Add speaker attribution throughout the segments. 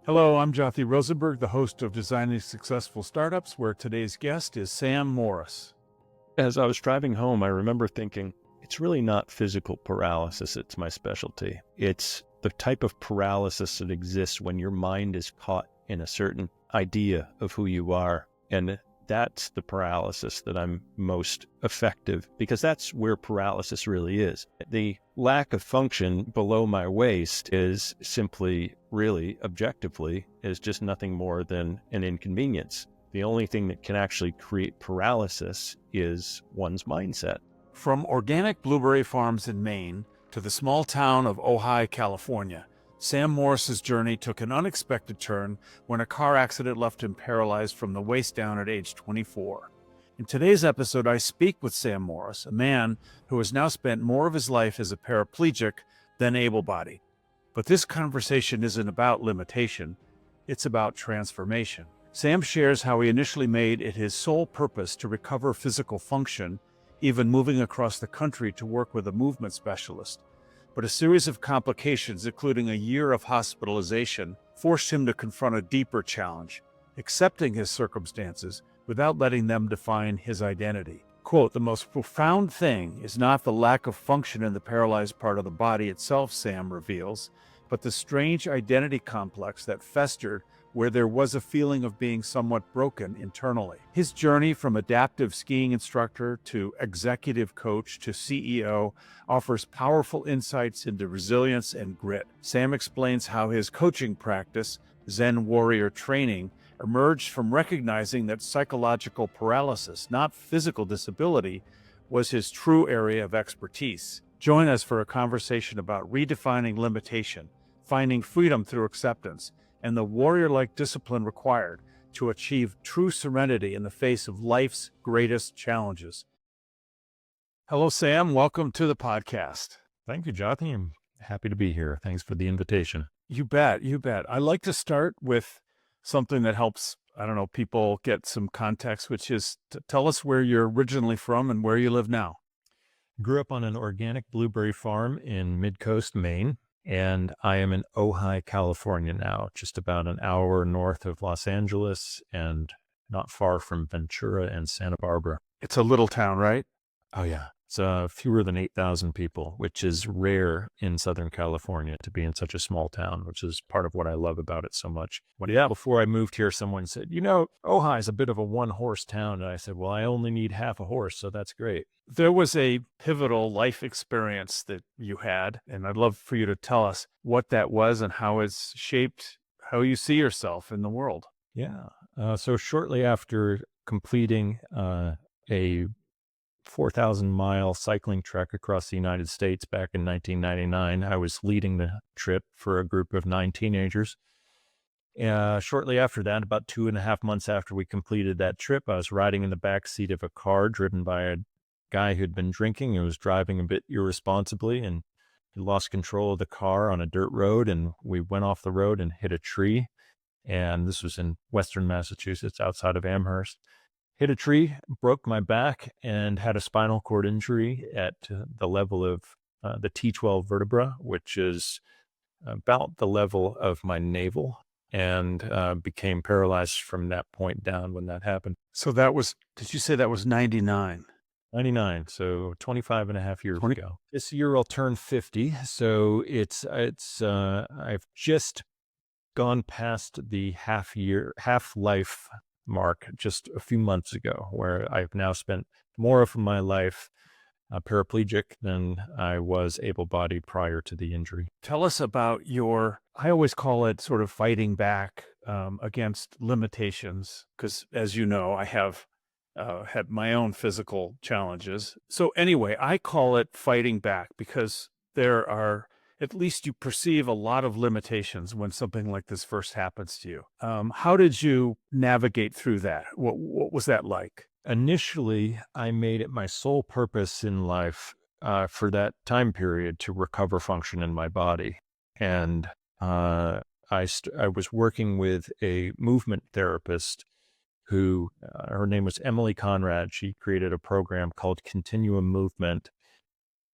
Speaker 1: Hello, I'm Jothy Rosenberg, the host of Designing Successful Startups, where today's guest is Sam Morris.
Speaker 2: As I was driving home, I remember thinking, it's really not physical paralysis that's my specialty. It's the type of paralysis that exists when your mind is caught in a certain idea of who you are. And that's the paralysis that I'm most effective, because that's where paralysis really is. The lack of function below my waist is simply, really, objectively, is just nothing more than an inconvenience. The only thing that can actually create paralysis is one's mindset.
Speaker 1: From organic blueberry farms in Maine to the small town of Ojai, California, Sam Morris's journey took an unexpected turn when a car accident left him paralyzed from the waist down at age 24. In today's episode, I speak with Sam Morris, a man who has now spent more of his life as a paraplegic than able-bodied. But this conversation isn't about limitation, it's about transformation. Sam shares how he initially made it his sole purpose to recover physical function, even moving across the country to work with a movement specialist. But a series of complications, including a year of hospitalization, forced him to confront a deeper challenge, accepting his circumstances without letting them define his identity. Quote, "The most profound thing is not the lack of function in the paralyzed part of the body itself," Sam reveals, but the strange identity complex that festered where there was a feeling of being somewhat broken internally. His journey from adaptive skiing instructor to executive coach to CEO offers powerful insights into resilience and grit. Sam explains how his coaching practice, Zen Warrior Training, emerged from recognizing that psychological paralysis, not physical disability, was his true area of expertise. Join us for a conversation about redefining limitation, finding freedom through acceptance, and the warrior-like discipline required to achieve true serenity in the face of life's greatest challenges. Hello, Sam. Welcome to the podcast.
Speaker 2: Thank you, Jothy. I'm happy to be here. Thanks for the invitation.
Speaker 1: You bet. You bet. I like to start with something that helps, people get some context, which is to tell us where you're originally from and where you live now.
Speaker 2: Grew up on an organic blueberry farm in Mid-Coast, Maine, and I am in Ojai, California now, just about an hour north of Los Angeles and not far from Ventura and Santa Barbara.
Speaker 1: It's a little town, right?
Speaker 2: Oh, yeah. It's fewer than 8,000 people, which is rare in Southern California to be in such a small town, which is part of what I love about it so much. Before I moved here, someone said, Ojai is a bit of a one-horse town. And I said, well, I only need half a horse, so that's great.
Speaker 1: There was a pivotal life experience that you had, and I'd love for you to tell us what that was and how it's shaped how you see yourself in the world.
Speaker 2: Yeah. So shortly after completing a 4,000-mile cycling trek across the United States back in 1999. I was leading the trip for a group of 9 teenagers. Shortly after that, about 2.5 months after we completed that trip, I was riding in the back seat of a car driven by a guy who'd been drinking and was driving a bit irresponsibly, and he lost control of the car on a dirt road, and we went off the road and hit a tree. And this was in Western Massachusetts, outside of Amherst. Hit a tree, broke my back, and had a spinal cord injury at the level of the T12 vertebra, which is about the level of my navel, and became paralyzed from that point down when that happened.
Speaker 1: So did you say that was 99?
Speaker 2: 99, so 25 and a half years ago. This year I'll turn 50, so I've just gone past the half-life mark just a few months ago, where I've now spent more of my life paraplegic than I was able-bodied prior to the injury.
Speaker 1: Tell us about I always call it sort of fighting back against limitations, because as you know, I have had my own physical challenges. So anyway, I call it fighting back because there are, at least you perceive a lot of limitations when something like this first happens to you. How did you navigate through that? What was that like?
Speaker 2: Initially, I made it my sole purpose in life for that time period to recover function in my body. And I was working with a movement therapist who, her name was Emily Conrad. She created a program called Continuum Movement.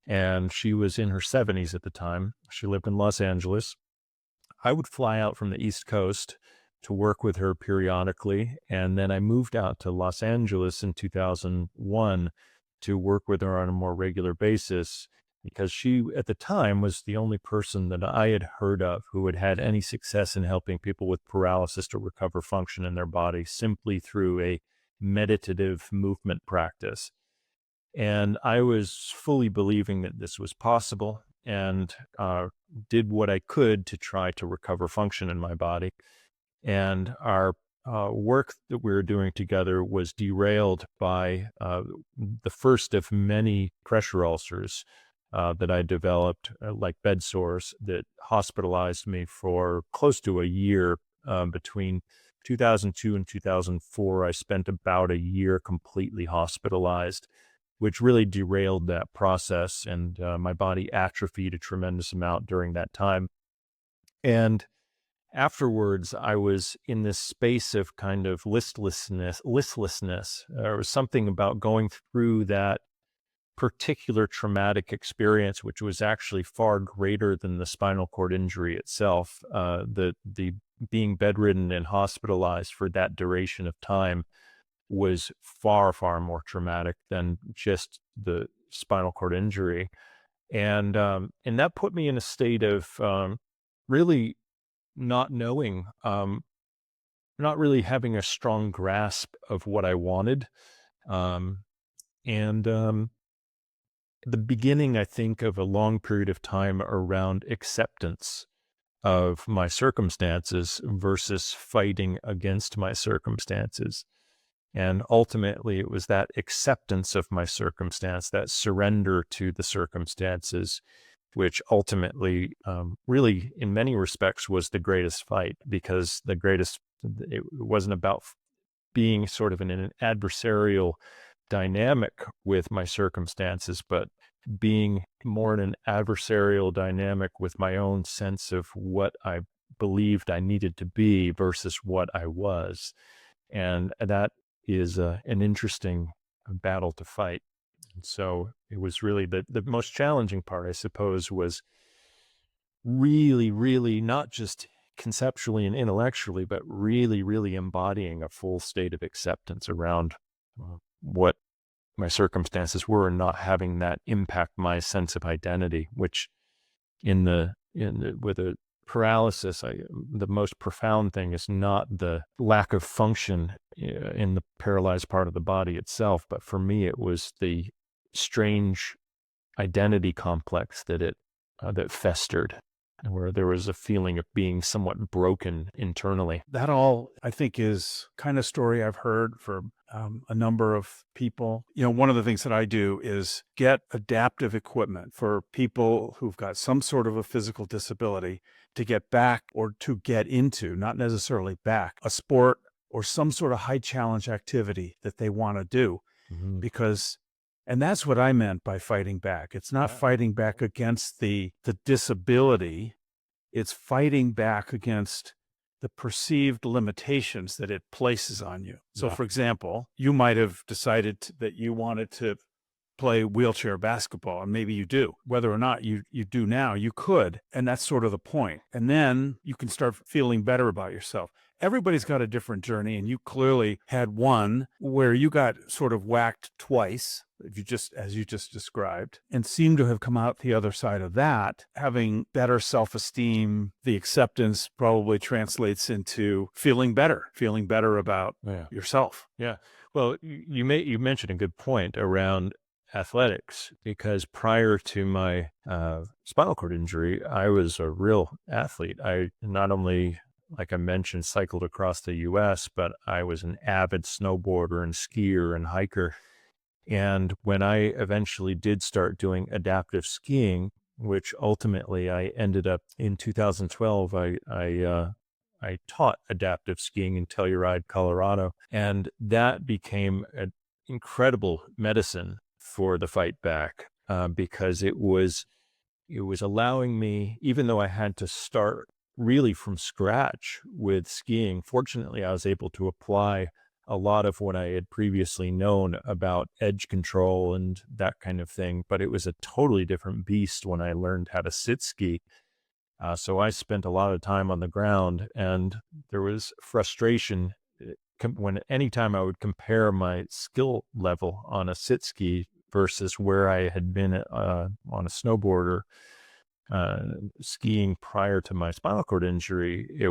Speaker 2: And she was in her 70s at the time. She lived in Los Angeles. I would fly out from the East Coast to work with her periodically. And then I moved out to Los Angeles in 2001 to work with her on a more regular basis, because she, at the time, was the only person that I had heard of who had had any success in helping people with paralysis to recover function in their body simply through a meditative movement practice. And I was fully believing that this was possible, and did what I could to try to recover function in my body. And our work that we were doing together was derailed by the first of many pressure ulcers that I developed, like bed sores, that hospitalized me for close to a year. Between 2002 and 2004, I spent about a year completely hospitalized, which really derailed that process. And my body atrophied a tremendous amount during that time. And afterwards, I was in this space of kind of listlessness. There was something about going through that particular traumatic experience, which was actually far greater than the spinal cord injury itself. The being bedridden and hospitalized for that duration of time was far, far more traumatic than just the spinal cord injury. And that put me in a state of really not knowing, not really having a strong grasp of what I wanted. And the beginning, I think, of a long period of time around acceptance of my circumstances versus fighting against my circumstances. And ultimately, it was that acceptance of my circumstance, that surrender to the circumstances, which ultimately, really, in many respects, was the greatest fight, because it wasn't about being sort of in an adversarial dynamic with my circumstances, but being more in an adversarial dynamic with my own sense of what I believed I needed to be versus what I was. And that is an interesting battle to fight. And so it was really the most challenging part, I suppose, was really, really not just conceptually and intellectually, but really, really embodying a full state of acceptance around what my circumstances were, and not having that impact my sense of identity, which with a paralysis, the most profound thing is not the lack of function in the paralyzed part of the body itself, but for me, it was the strange identity complex that festered, where there was a feeling of being somewhat broken internally.
Speaker 1: That all, I think, is kind of story I've heard for a number of people. One of the things that I do is get adaptive equipment for people who've got some sort of a physical disability to get back, or to get into, not necessarily back, a sport or some sort of high challenge activity that they want to do.
Speaker 2: Mm-hmm.
Speaker 1: And that's what I meant by fighting back. It's not fighting back against the disability. It's fighting back against the perceived limitations that it places on you. So, for example, you might have decided that you wanted to play wheelchair basketball, and maybe you do. Whether or not you do now, you could, and that's sort of the point. And then you can start feeling better about yourself. Everybody's got a different journey, and you clearly had one where you got sort of whacked twice, as you just described, and seem to have come out the other side of that, having better self-esteem. The acceptance probably translates into feeling better about yourself.
Speaker 2: Yeah. Well, you mentioned a good point around athletics, because prior to my spinal cord injury, I was a real athlete. I not only, like I mentioned, cycled across the U.S., but I was an avid snowboarder and skier and hiker. And when I eventually did start doing adaptive skiing, which ultimately I ended up in 2012, I taught adaptive skiing in Telluride, Colorado, and that became an incredible medicine for the fight back, because it was allowing me, even though I had to start really from scratch with skiing, fortunately I was able to apply a lot of what I had previously known about edge control and that kind of thing. But it was a totally different beast when I learned how to sit ski. So I spent a lot of time on the ground, and there was frustration when anytime I would compare my skill level on a sit ski versus where I had been on a snowboarder uh, skiing prior to my spinal cord injury. It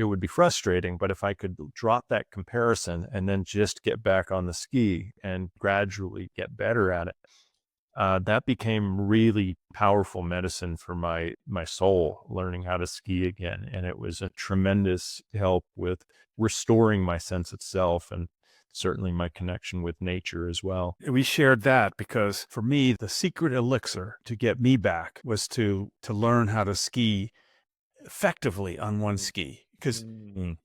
Speaker 2: would be frustrating, but if I could drop that comparison and then just get back on the ski and gradually get better at it, that became really powerful medicine for my soul, learning how to ski again. And it was a tremendous help with restoring my sense of self and certainly my connection with nature as well.
Speaker 1: We shared that because for me, the secret elixir to get me back was to learn how to ski effectively on one ski. Because in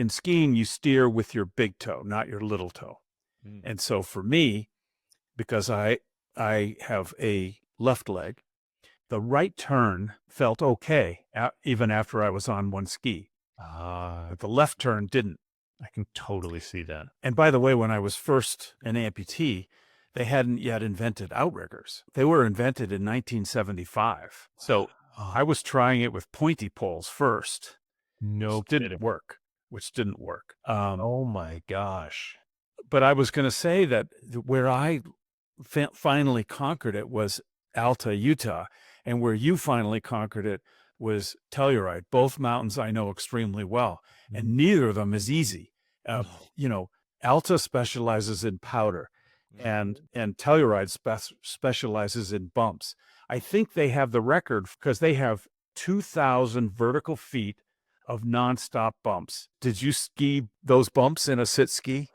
Speaker 1: skiing, you steer with your big toe, not your little toe. And so for me, because I have a left leg, the right turn felt okay, even after I was on one ski. But the left turn didn't.
Speaker 2: I can totally see that.
Speaker 1: And by the way, when I was first an amputee, they hadn't yet invented outriggers. They were invented in 1975. So I was trying it with pointy poles first. Which didn't work.
Speaker 2: Oh my gosh.
Speaker 1: But I was going to say that where I finally conquered it was Alta, Utah, and where you finally conquered it was Telluride. Both mountains I know extremely well, and neither of them is easy. Alta specializes in powder, and Telluride specializes in bumps. I think they have the record because they have 2,000 vertical feet of nonstop bumps. Did you ski those bumps in a sit ski?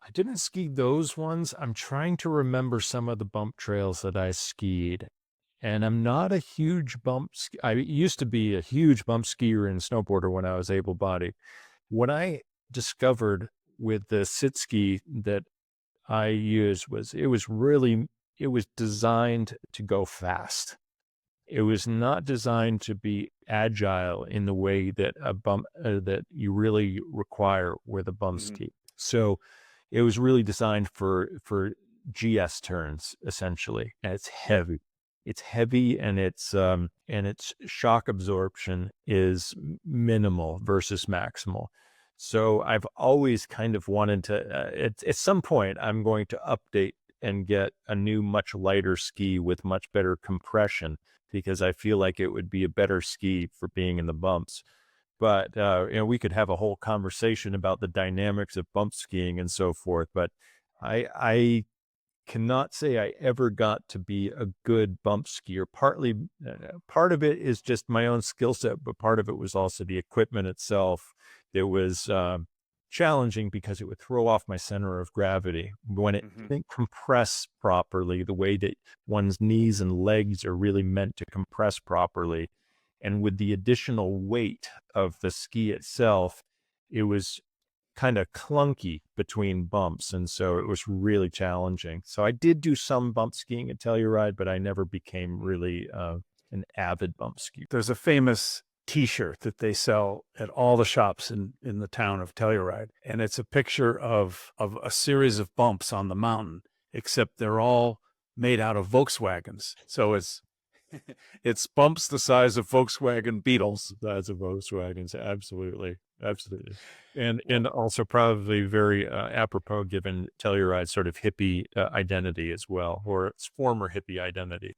Speaker 2: I didn't ski those ones. I'm trying to remember some of the bump trails that I skied. And I'm not a huge I used to be a huge bump skier and snowboarder when I was able-bodied. What I discovered with the sit ski that I used was it was designed to go fast. It was not designed to be agile in the way that a bump that you really require with a bump ski. So it was really designed for GS turns essentially, and it's heavy. It's heavy, and its shock absorption is minimal versus maximal. So I've always kind of wanted to. At some point, I'm going to update and get a new, much lighter ski with much better compression, because I feel like it would be a better ski for being in the bumps. But we could have a whole conversation about the dynamics of bump skiing and so forth. But I cannot say I ever got to be a good bump skier. Part of it is just my own skill set, but part of it was also the equipment itself. It was challenging because it would throw off my center of gravity when it didn't compress properly, the way that one's knees and legs are really meant to compress properly. And with the additional weight of the ski itself, it was kind of clunky between bumps. And so it was really challenging. So I did do some bump skiing at Telluride, but I never became really an avid bump skier.
Speaker 1: There's a famous T-shirt that they sell at all the shops in the town of Telluride. And it's a picture of a series of bumps on the mountain, except they're all made out of Volkswagens. So it's bumps the size of Volkswagen Beetles.
Speaker 2: Size of Volkswagens, absolutely. And also probably very apropos given Telluride's sort of hippie identity as well, or its former hippie identity.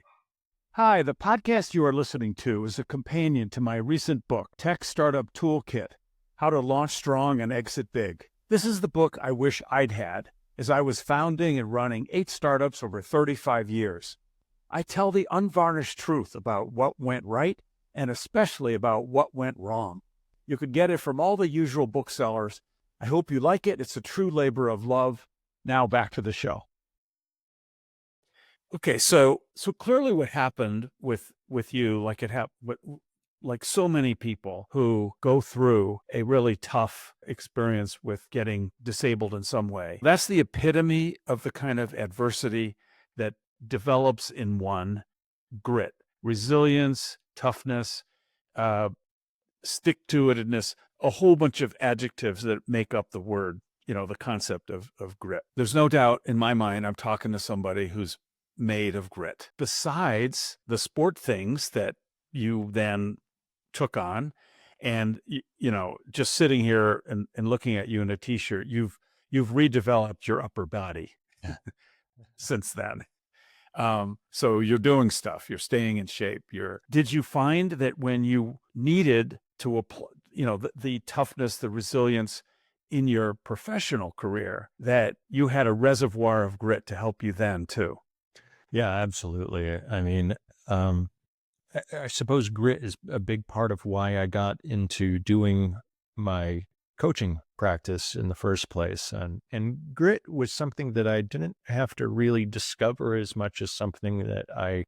Speaker 1: Hi, the podcast you are listening to is a companion to my recent book, Tech Startup Toolkit: How to Launch Strong and Exit Big. This is the book I wish I'd had, as I was founding and running 8 startups over 35 years. I tell the unvarnished truth about what went right, and especially about what went wrong. You could get it from all the usual booksellers. I hope you like it. It's a true labor of love. Now back to the show. Okay, so clearly what happened with you, like it happened, like so many people who go through a really tough experience with getting disabled in some way, that's the epitome of the kind of adversity that develops in one: grit, resilience, toughness, stick-to-itedness, a whole bunch of adjectives that make up the word, the concept of grit. There's no doubt in my mind I'm talking to somebody who's made of grit. Besides the sport things that you then took on. And, just sitting here and looking at you in a t-shirt, you've redeveloped your upper body since then. So you're doing stuff, you're staying in shape. Did you find that when you needed to apply, the toughness, the resilience in your professional career, that you had a reservoir of grit to help you then too?
Speaker 2: Yeah, absolutely. I mean, I suppose grit is a big part of why I got into doing my coaching practice in the first place. And grit was something that I didn't have to really discover as much as something that I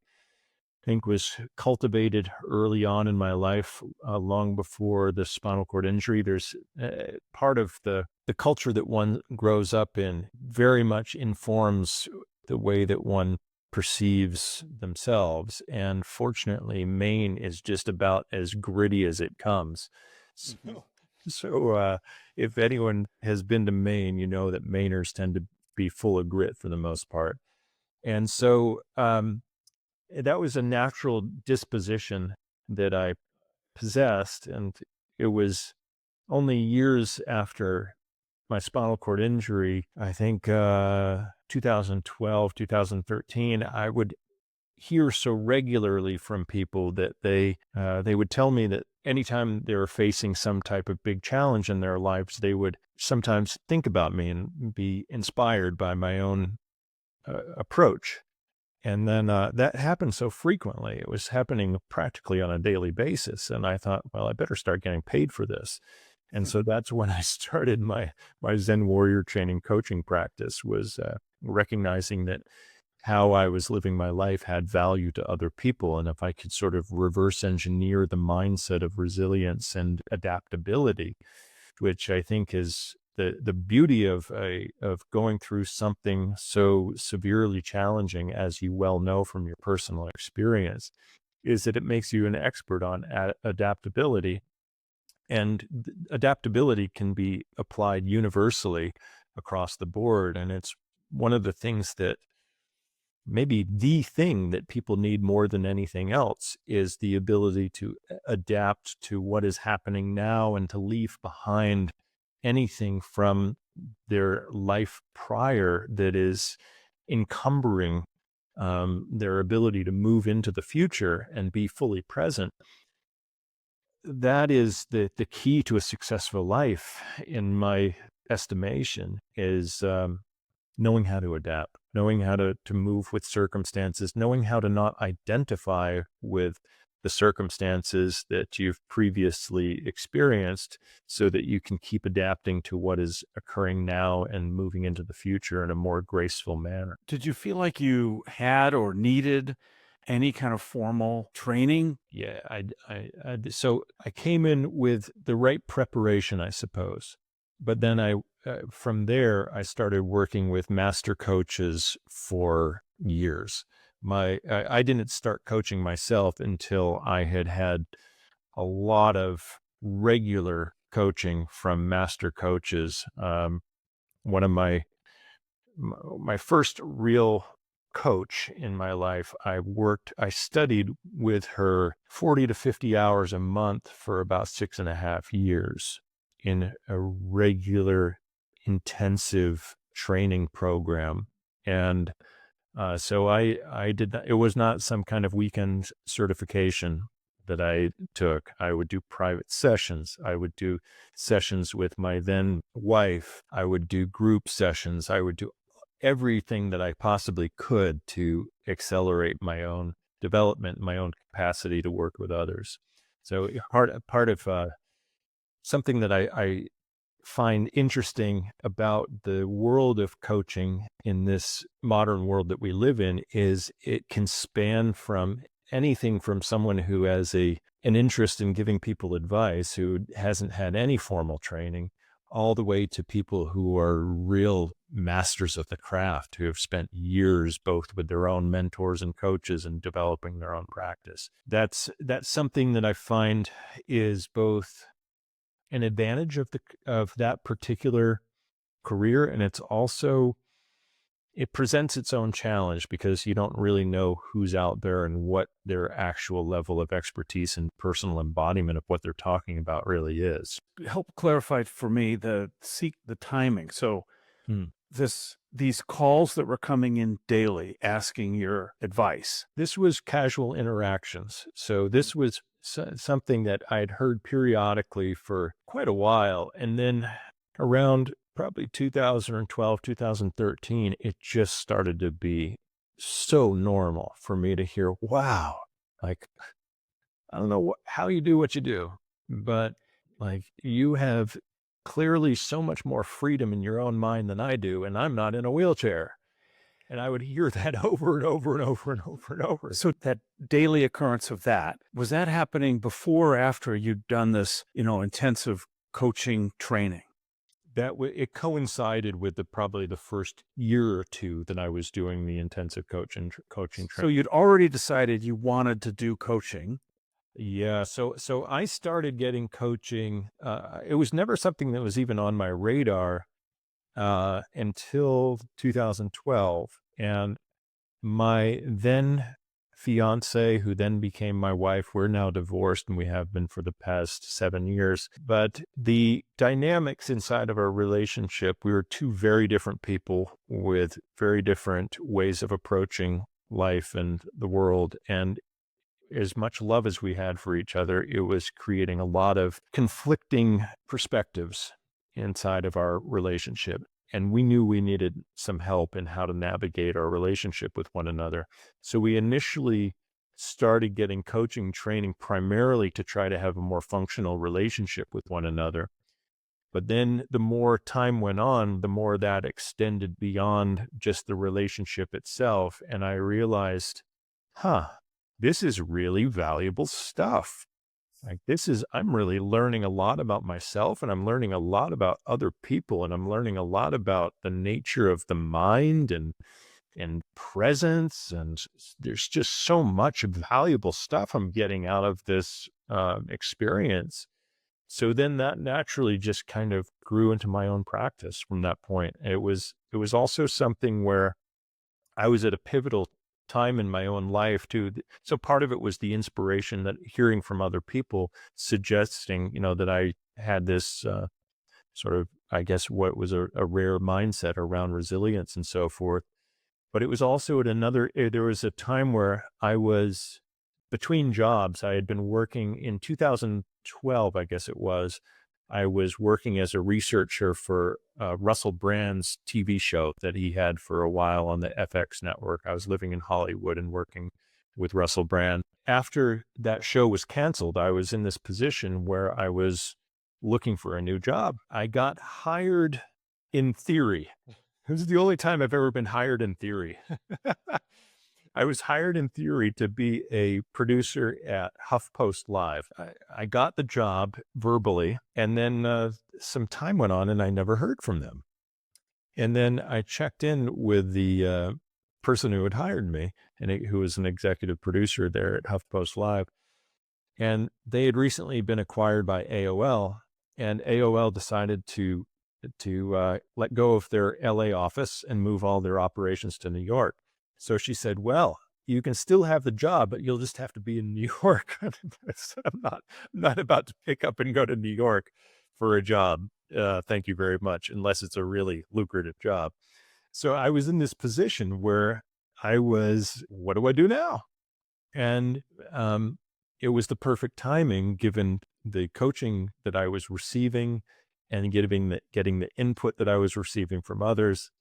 Speaker 2: think was cultivated early on in my life, long before the spinal cord injury. There's part of the culture that one grows up in very much informs the way that one perceives themselves. And fortunately, Maine is just about as gritty as it comes. So, so if anyone has been to Maine, you know that Mainers tend to be full of grit for the most part. And so, that was a natural disposition that I possessed. And it was only years after my spinal cord injury, I think 2012, 2013, I would hear so regularly from people that they would tell me that anytime they were facing some type of big challenge in their lives, they would sometimes think about me and be inspired by my own approach. And then that happened so frequently. It was happening practically on a daily basis. And I thought, well, I better start getting paid for this. And so that's when I started my Zen Warrior Training coaching practice, was recognizing that how I was living my life had value to other people. And if I could sort of reverse engineer the mindset of resilience and adaptability, which I think is the beauty of going through something so severely challenging, as you well know from your personal experience, is that it makes you an expert on adaptability. And adaptability can be applied universally across the board. And it's one of the things that, maybe the thing that people need more than anything else, is the ability to adapt to what is happening now and to leave behind anything from their life prior that is encumbering their ability to move into the future and be fully present. That is the key to a successful life, in my estimation, is knowing how to adapt, knowing how to move with circumstances, knowing how to not identify with the circumstances that you've previously experienced, so that you can keep adapting to what is occurring now and moving into the future in a more graceful manner.
Speaker 1: Did you feel like you had or needed any kind of formal training?
Speaker 2: Yeah, so I came in with the right preparation, I suppose. But then from there, I started working with master coaches for years. I didn't start coaching myself until I had had a lot of regular coaching from master coaches. One of my first real coach in my life, I studied with her 40 to 50 hours a month for about 6.5 years in a regular, intensive training program. And so I did that. It was not some kind of weekend certification that I took. I would do private sessions. I would do sessions with my then wife. I would do group sessions. I would do everything that I possibly could to accelerate my own development, my own capacity to work with others. So part of something that I find interesting about the world of coaching in this modern world that we live in is it can span from anything from someone who has an interest in giving people advice, who hasn't had any formal training, all the way to people who are real masters of the craft, who have spent years both with their own mentors and coaches and developing their own practice. That's something that I find is both an advantage of that particular career, and it's also it presents its own challenge because you don't really know who's out there and what their actual level of expertise and personal embodiment of what they're talking about really is.
Speaker 1: Help clarify for me the timing. So these calls that were coming in daily asking your advice.
Speaker 2: This was casual interactions. So this was something that I'd heard periodically for quite a while. And then around probably 2012, 2013, it just started to be so normal for me to hear, wow, like, I don't know how you do what you do, but like you have clearly so much more freedom in your own mind than I do, and I'm not in a wheelchair. And I would hear that over and over and over and over and over.
Speaker 1: So that daily occurrence of that, was that happening before or after you'd done this, intensive coaching training?
Speaker 2: It coincided with probably the first year or two that I was doing the intensive coaching training.
Speaker 1: So you'd already decided you wanted to do coaching.
Speaker 2: Yeah. So I started getting coaching. It was never something that was even on my radar until 2012. And my then fiance, who then became my wife, we're now divorced and we have been for the past 7 years. But the dynamics inside of our relationship, we were two very different people with very different ways of approaching life and the world. And as much love as we had for each other, it was creating a lot of conflicting perspectives inside of our relationship. And we knew we needed some help in how to navigate our relationship with one another. So we initially started getting coaching training primarily to try to have a more functional relationship with one another. But then the more time went on, the more that extended beyond just the relationship itself. And I realized, this is really valuable stuff. Like I'm really learning a lot about myself, and I'm learning a lot about other people, and I'm learning a lot about the nature of the mind and presence. And there's just so much valuable stuff I'm getting out of this experience. So then that naturally just kind of grew into my own practice from that point. It was also something where I was at a pivotal time in my own life too. So part of it was the inspiration that hearing from other people suggesting, that I had this sort of, I guess, what was a rare mindset around resilience and so forth. But it was also there was a time where I was between jobs. I had been working in 2012, I guess it was. I was working as a researcher for Russell Brand's TV show that he had for a while on the FX network. I was living in Hollywood and working with Russell Brand. After that show was canceled, I was in this position where I was looking for a new job. I got hired in theory. This is the only time I've ever been hired in theory. I was hired in theory to be a producer at HuffPost Live. I got the job verbally, and then some time went on and I never heard from them. And then I checked in with the person who had hired me, and who was an executive producer there at HuffPost Live. And they had recently been acquired by AOL, and AOL decided to let go of their LA office and move all their operations to New York. So she said, well, you can still have the job, but you'll just have to be in New York. I said, I'm not about to pick up and go to New York for a job. Thank you very much, unless it's a really lucrative job. So I was in this position where what do I do now? And it was the perfect timing given the coaching that I was receiving and getting the input that I was receiving from others.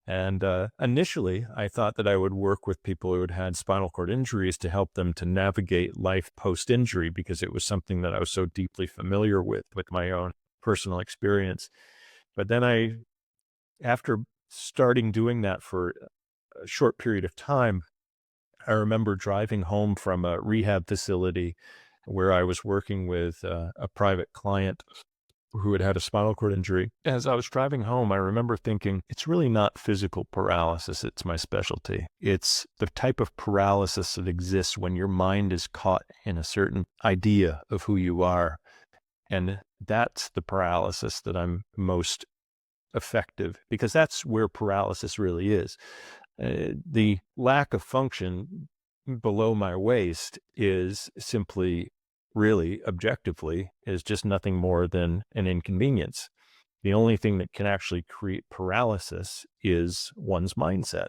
Speaker 2: And initially, I thought that I would work with people who had had spinal cord injuries to help them to navigate life post-injury, because it was something that I was so deeply familiar with my own personal experience. But then after starting doing that for a short period of time, I remember driving home from a rehab facility where I was working with a private client who had had a spinal cord injury. As I was driving home, I remember thinking, it's really not physical paralysis. It's my specialty. It's the type of paralysis that exists when your mind is caught in a certain idea of who you are. And that's the paralysis that I'm most effective, because that's where paralysis really is. The lack of function below my waist is simply, really, objectively, is just nothing more than an inconvenience. The only thing that can actually create paralysis is one's mindset.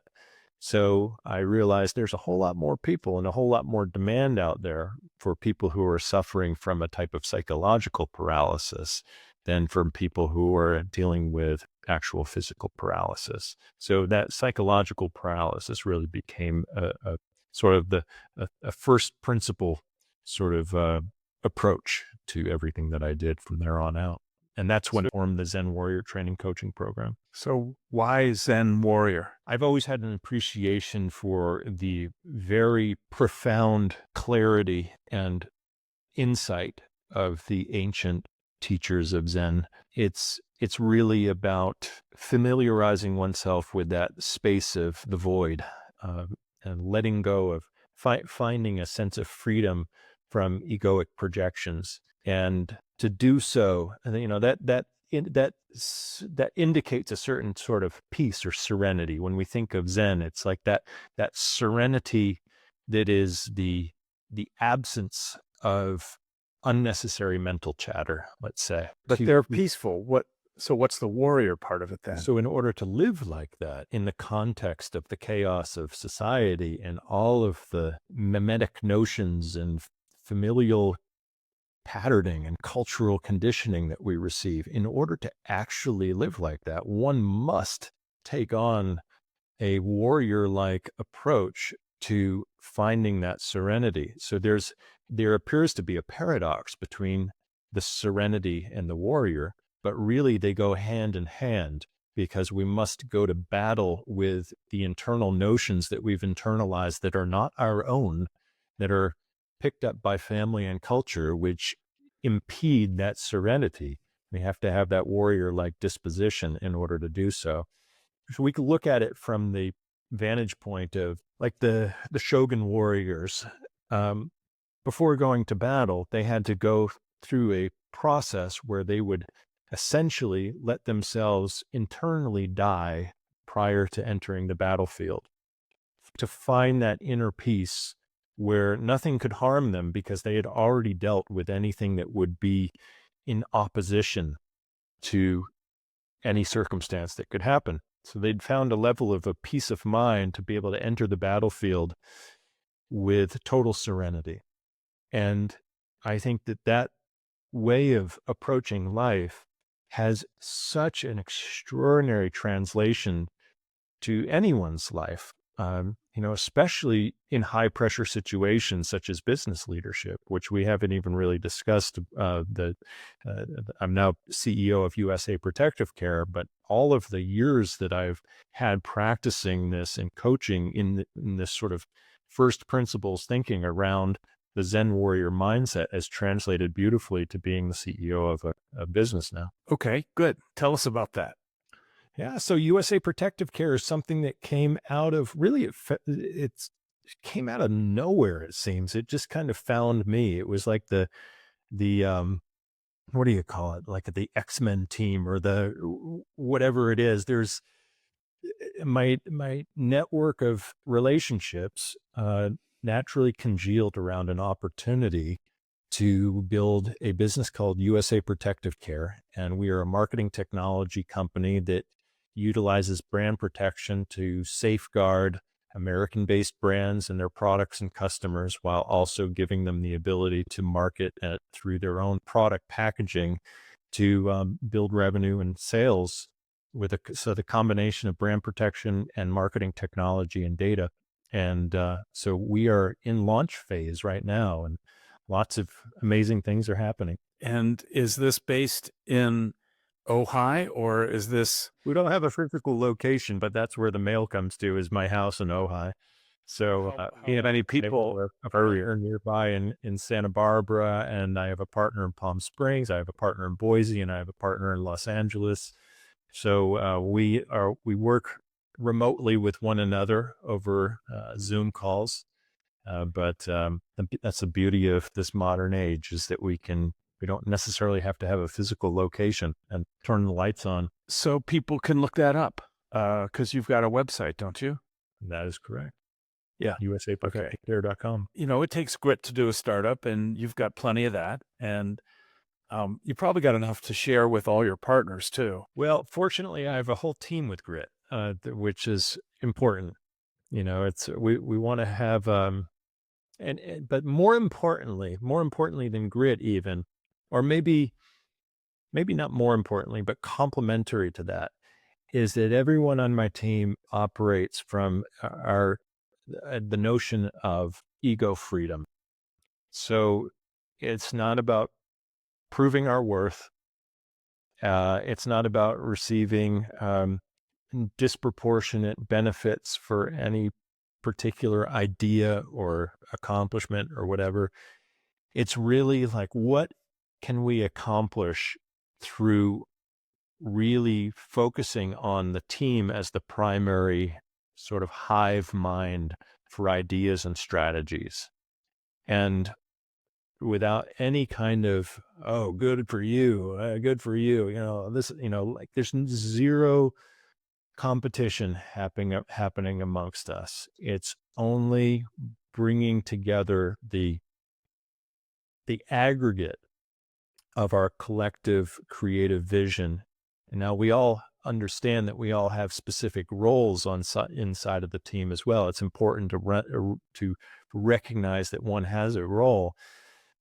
Speaker 2: So I realized there's a whole lot more people and a whole lot more demand out there for people who are suffering from a type of psychological paralysis than from people who are dealing with actual physical paralysis. So that psychological paralysis really became a sort of a first principle sort of approach to everything that I did from there on out. And that's when I formed the Zen Warrior Training Coaching Program.
Speaker 1: So why Zen Warrior?
Speaker 2: I've always had an appreciation for the very profound clarity and insight of the ancient teachers of Zen. It's really about familiarizing oneself with that space of the void, and letting go of finding a sense of freedom from egoic projections. And to do so, that indicates a certain sort of peace or serenity. When we think of Zen, it's like that serenity that is the absence of unnecessary mental chatter, let's say.
Speaker 1: But they're peaceful. So what's the warrior part of it then?
Speaker 2: So in order to live like that in the context of the chaos of society and all of the mimetic notions and familial patterning and cultural conditioning that we receive, in order to actually live like that, one must take on a warrior-like approach to finding that serenity. So there appears to be a paradox between the serenity and the warrior, but really they go hand in hand, because we must go to battle with the internal notions that we've internalized that are not our own, that are picked up by family and culture, which impede that serenity. We have to have that warrior-like disposition in order to do so. So we could look at it from the vantage point of like the Shogun warriors. Before going to battle, they had to go through a process where they would essentially let themselves internally die prior to entering the battlefield, to find that inner peace where nothing could harm them because they had already dealt with anything that would be in opposition to any circumstance that could happen. So they'd found a level of a peace of mind to be able to enter the battlefield with total serenity. And I think that way of approaching life has such an extraordinary translation to anyone's life, especially in high pressure situations such as business leadership, which we haven't even really discussed. I'm now CEO of USA Protective Care, but all of the years that I've had practicing this and coaching in this sort of first principles thinking around the Zen warrior mindset has translated beautifully to being the CEO of a business now.
Speaker 1: Okay, good. Tell us about that.
Speaker 2: Yeah, so USA Protective Care is something that came out of it came out of nowhere. It seems it just kind of found me. It was like the what do you call it? Like the X-Men team or the whatever it is. There's my network of relationships naturally congealed around an opportunity to build a business called USA Protective Care. And we are a marketing technology company that utilizes brand protection to safeguard American-based brands and their products and customers, while also giving them the ability to market through their own product packaging to build revenue and sales so the combination of brand protection and marketing technology and data. And so we are in launch phase right now, and lots of amazing things are happening.
Speaker 1: And is this based in Ojai, or is this?
Speaker 2: We don't have a physical location, but that's where the mail comes to, is my house in Ojai. So
Speaker 1: We have any people
Speaker 2: are nearby in Santa Barbara, and I have a partner in Palm Springs, I have a partner in Boise, and I have a partner in Los Angeles. So we work remotely with one another over Zoom calls. But that's the beauty of this modern age, is that we can We don't necessarily have to have a physical location and turn the lights on.
Speaker 1: So people can look that up because you've got a website, don't you?
Speaker 2: That is correct.
Speaker 1: Yeah.
Speaker 2: usaparaplegicare.com.
Speaker 1: You know, it takes grit to do a startup, and you've got plenty of that. And you probably got enough to share with all your partners too.
Speaker 2: Well, fortunately, I have a whole team with grit, which is important. You know, it's we want to have but more importantly than grit even, or maybe not more importantly, but complementary to that, is that everyone on my team operates from the notion of ego freedom. So it's not about proving our worth. It's not about receiving disproportionate benefits for any particular idea or accomplishment or whatever. It's really like, what can we accomplish through really focusing on the team as the primary sort of hive mind for ideas and strategies, and without any kind of, oh, good for you, like there's zero competition happening amongst us. It's only bringing together the aggregate of our collective creative vision. And now we all understand that we all have specific roles inside of the team as well. It's important to recognize that one has a role,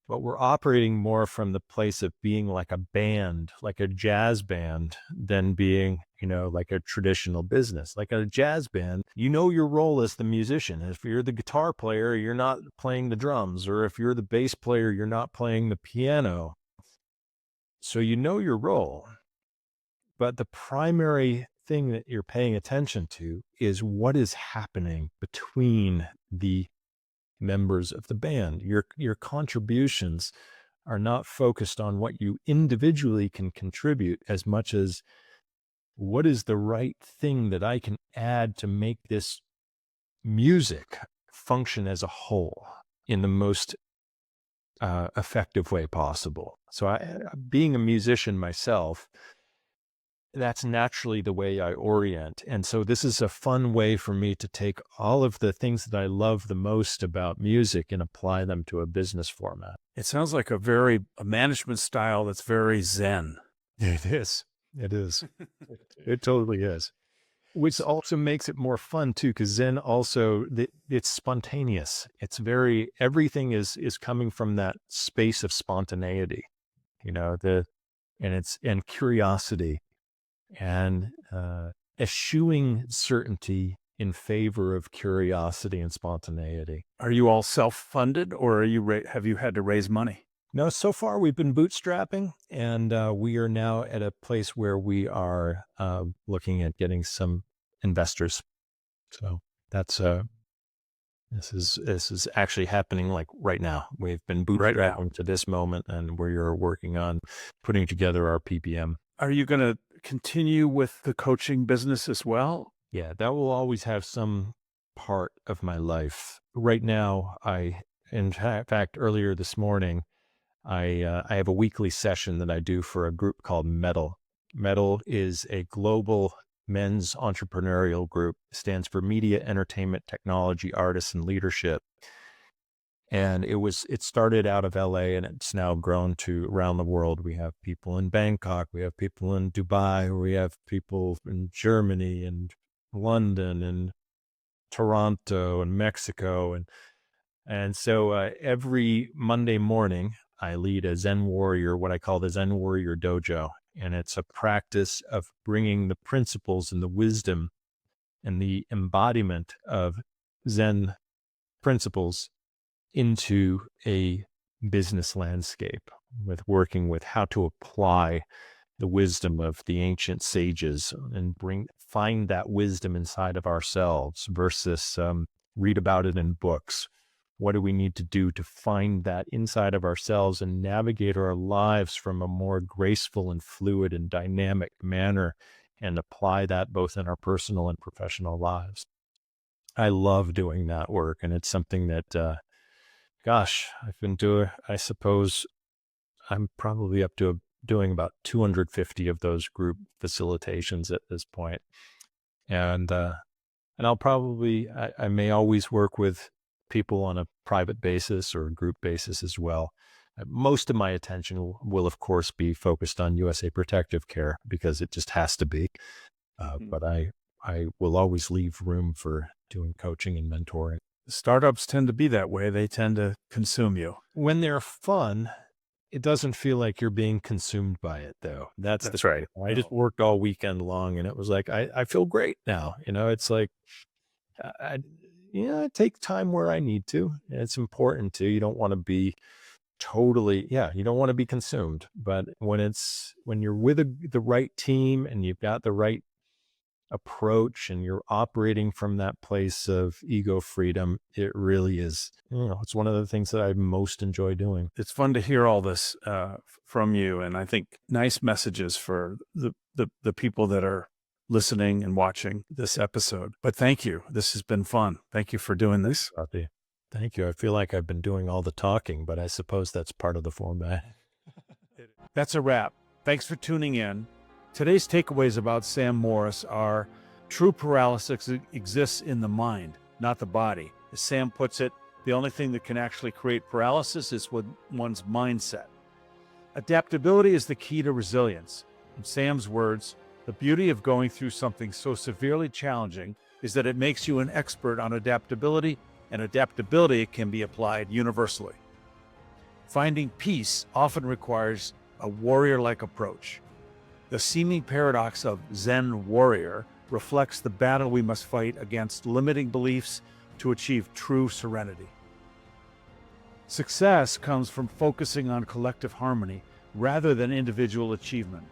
Speaker 2: but we're operating more from the place of being like a band, like a jazz band, than being, like a traditional business. Like a jazz band, your role as the musician. If you're the guitar player, you're not playing the drums, or if you're the bass player, you're not playing the piano. So your role, but the primary thing that you're paying attention to is what is happening between the members of the band. Your contributions are not focused on what you individually can contribute as much as what is the right thing that I can add to make this music function as a whole in the most effective way possible. So being a musician myself, that's naturally the way I orient. And so this is a fun way for me to take all of the things that I love the most about music and apply them to a business format.
Speaker 1: It sounds like a management style that's very Zen.
Speaker 2: It is. It totally is. Which also makes it more fun too, because Zen also, it's spontaneous. It's everything is coming from that space of spontaneity, and curiosity, and eschewing certainty in favor of curiosity and spontaneity.
Speaker 1: Are you all self-funded, or have you had to raise money?
Speaker 2: No, so far we've been bootstrapping, and we are now at a place where we are looking at getting some investors. So that's this is actually happening like right now. We've been bootstrapping to this moment, and we are working on putting together our PPM.
Speaker 1: Are you going to continue with the coaching business as well?
Speaker 2: Yeah, that will always have some part of my life. Right now, in fact, earlier this morning, I have a weekly session that I do for a group called Metal. Metal is a global men's entrepreneurial group. It stands for Media, Entertainment, Technology, Artists, and Leadership. And it started out of LA, and it's now grown to around the world. We have people in Bangkok, we have people in Dubai, we have people in Germany and London and Toronto and Mexico. And so every Monday morning, I lead a Zen Warrior, what I call the Zen Warrior Dojo. And it's a practice of bringing the principles and the wisdom and the embodiment of Zen principles into a business landscape, with working with how to apply the wisdom of the ancient sages and find that wisdom inside of ourselves versus read about it in books. What do we need to do to find that inside of ourselves and navigate our lives from a more graceful and fluid and dynamic manner, and apply that both in our personal and professional lives? I love doing that work. And it's something that, I've been doing, I suppose, I'm probably up to doing about 250 of those group facilitations at this point. And I'll probably, I may always work with people on a private basis or a group basis as well. Most of my attention will, of course, be focused on USA Protective Care because it just has to be. But I will always leave room for doing coaching and mentoring.
Speaker 1: Startups tend to be that way. They tend to consume you.
Speaker 2: When they're fun, it doesn't feel like you're being consumed by it, though. That's
Speaker 1: right.
Speaker 2: I just worked all weekend long, and it was like, I feel great now. It's like, I take time where I need to. It's important to. You don't want to be totally, you don't want to be consumed. But when you're with the right team and you've got the right approach and you're operating from that place of ego freedom, it really is, it's one of the things that I most enjoy doing.
Speaker 1: It's fun to hear all this from you. And I think nice messages for the people that are listening and watching this episode. But thank you. This has been fun. Thank you for doing this.
Speaker 2: Jothy, thank you. I feel like I've been doing all the talking, but I suppose that's part of the format.
Speaker 1: That's a wrap. Thanks for tuning in. Today's takeaways about Sam Morris are: true paralysis exists in the mind, not the body. As Sam puts it, the only thing that can actually create paralysis is one's mindset. Adaptability is the key to resilience. In Sam's words, the beauty of going through something so severely challenging is that it makes you an expert on adaptability, and adaptability can be applied universally. Finding peace often requires a warrior-like approach. The seeming paradox of Zen Warrior reflects the battle we must fight against limiting beliefs to achieve true serenity. Success comes from focusing on collective harmony rather than individual achievement.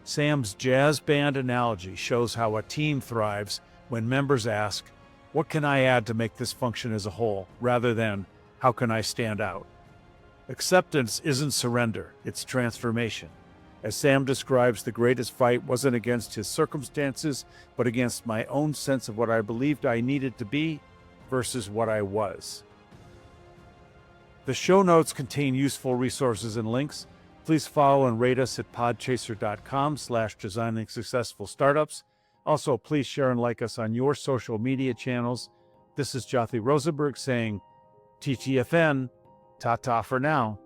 Speaker 1: Sam's jazz band analogy shows how a team thrives when members ask, "What can I add to make this function as a whole?" rather than, "How can I stand out?" Acceptance isn't surrender, it's transformation. As Sam describes, the greatest fight wasn't against his circumstances, but against my own sense of what I believed I needed to be versus what I was. The show notes contain useful resources and links. Please follow and rate us at podchaser.com/designing successful startups. Also, please share and like us on your social media channels. This is Jothy Rosenberg saying, TTFN, ta-ta for now.